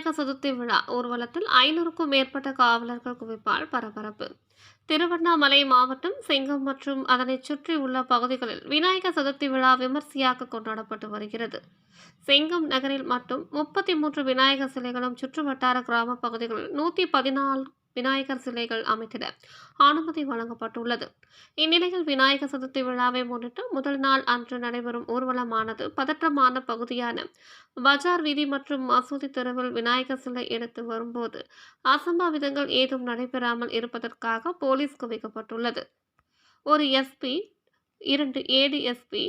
விநாயகர் சதுர்த்தி விழா ஊர்வலத்தில் 500க்கும் மேற்பட்ட காவலர்கள் குவிப்பால் பரபரப்பு. திருவண்ணாமலை மாவட்டம் செங்கம் மற்றும் அதனைச் சுற்றியுள்ள பகுதிகளில் விநாயகர் சதுர்த்தி விழா விமர்சையாக கொண்டாடப்பட்டு வருகிறது. செங்கம் நகரில் மட்டும் 33 விநாயகர் சிலைகளும் சுற்றுவட்டார கிராம பகுதிகளில் 114 விநாயகர் சிலைகள் அமைத்திட அனுமதி வழங்கப்பட்டுள்ளது. இந்நிலையில் விநாயகர் சதுர்த்தி விழாவை முன்னிட்டு முதல் நாள் அன்று நடைபெறும் ஊர்வலமானது பதற்றமான பகுதியான பஜார் வீதி மற்றும் மசூதி தெருவில் விநாயகர் சிலை எடுத்து வரும்போது அசம்பாவிதங்கள் ஏதும் நடைபெறாமல் இருப்பதற்காக போலீஸ் குவிக்கப்பட்டுள்ளது. ஒரு எஸ்பி, 2 ஏடிஎஸ்பி,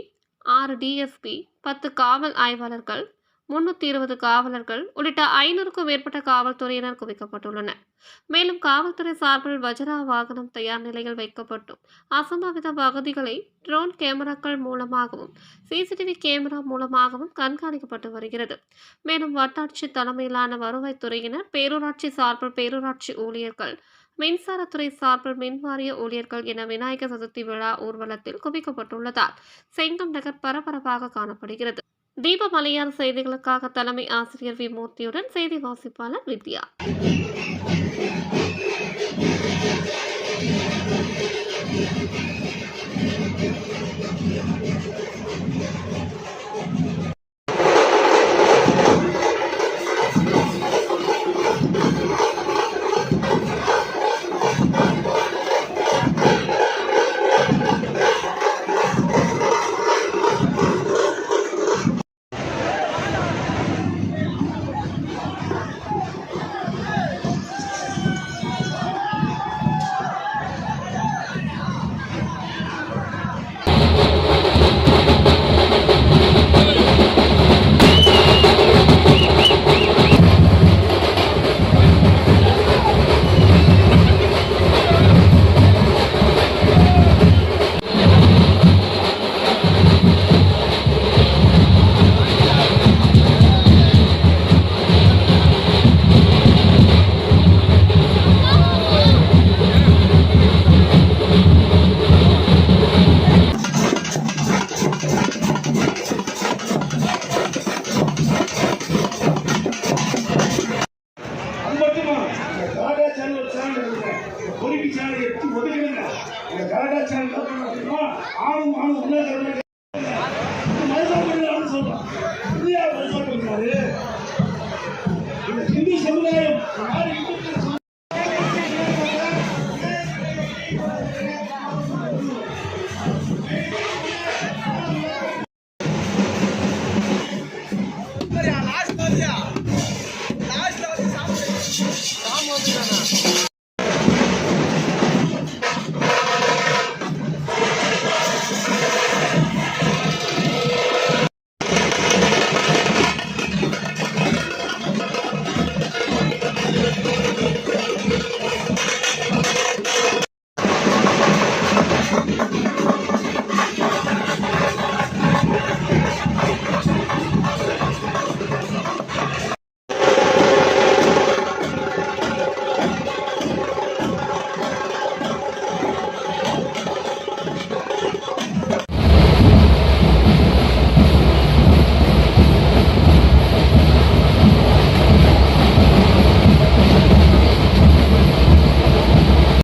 6 டிஎஸ்பி, 10 காவல் ஆய்வாளர்கள், 320 காவலர்கள் உள்ளிட்ட 500க்கும் மேற்பட்ட காவல்துறையினர் குவிக்கப்பட்டுள்ளனர். மேலும் காவல்துறை சார்பில் வஜ்ரா வாகனம் தயார் நிலையில் வைக்கப்பட்டும் அசம்பாவித பகுதிகளை ட்ரோன் கேமராக்கள் மூலமாகவும் சிசிடிவி கேமரா மூலமாகவும் கண்காணிக்கப்பட்டு வருகிறது. மேலும் வட்டாட்சி தலைமையிலான வருவாய்த்துறையினர், பேரூராட்சி சார்பில் பேரூராட்சி ஊழியர்கள், மின்சாரத்துறை சார்பில் மின்வாரிய ஊழியர்கள் என விநாயகர் சதுர்த்தி விழா ஊர்வலத்தில் குவிக்கப்பட்டுள்ளதால் செங்கம் நகர் பரபரப்பாக காணப்படுகிறது. தீப மலையார் செய்திகளுக்காக தலைமை ஆசிரியர் வி மூர்த்தியுடன் செய்தி வாசிப்பாளர் வித்யா. பொறுக்கி சேனல் எடுத்து ஒதுக்குங்க. இந்த கரடா சேனல் ஆணும் ஆணும் உள்ள சொல்றோம். இந்தியா இந்த ஹிந்து சமுதாயம்